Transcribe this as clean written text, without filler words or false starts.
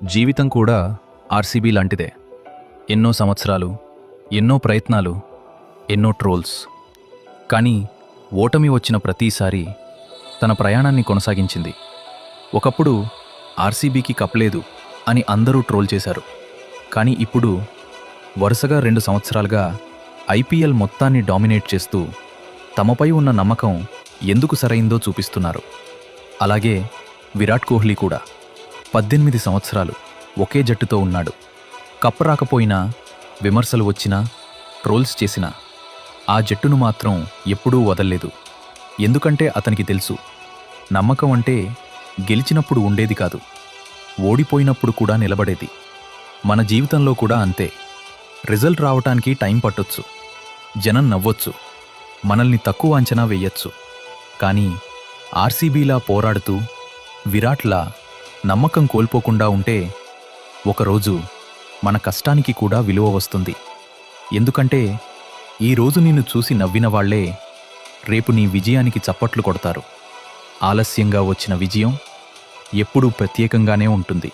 జీవితం కూడా ఆర్సీబీ లాంటిదే. ఎన్నో సంవత్సరాలు, ఎన్నో ప్రయత్నాలు, ఎన్నో ట్రోల్స్. కానీ ఓటమి వచ్చిన ప్రతిసారి తన ప్రయాణాన్ని కొనసాగించింది. ఒకప్పుడు ఆర్సీబీకి కప్ లేదు అని అందరూ ట్రోల్ చేశారు. కానీ ఇప్పుడు వరుసగా 2 సంవత్సరాలుగా ఐపీఎల్ మొత్తాన్ని డామినేట్ చేస్తూ తమపై ఉన్న నమ్మకం ఎందుకు సరైందో చూపిస్తున్నారు. అలాగే విరాట్ కోహ్లీ కూడా 18 సంవత్సరాలు ఒకే జట్టుతో ఉన్నాడు. కప్ రాకపోయినా, విమర్శలు వచ్చినా, ట్రోల్స్ చేసినా ఆ జట్టును మాత్రం ఎప్పుడూ వదల్లేదు. ఎందుకంటే అతనికి తెలుసు, నమ్మకం అంటే గెలిచినప్పుడు ఉండేది కాదు, ఓడిపోయినప్పుడు కూడా నిలబడేది. మన జీవితంలో కూడా అంతే. రిజల్ట్ రావటానికి టైం పట్టొచ్చు, జనం నవ్వొచ్చు, మనల్ని తక్కువ అంచనా వేయొచ్చు. కానీ ఆర్సీబీలా పోరాడుతూ, విరాట్లా నమ్మకం కోల్పోకుండా ఉంటే ఒకరోజు మన కష్టానికి కూడా విలువ వస్తుంది. ఎందుకంటే ఈరోజు నిన్ను చూసి నవ్విన వాళ్లే రేపు నీ విజయానికి చప్పట్లు కొడతారు. ఆలస్యంగా వచ్చిన విజయం ఎప్పుడూ ప్రత్యేకంగానే ఉంటుంది.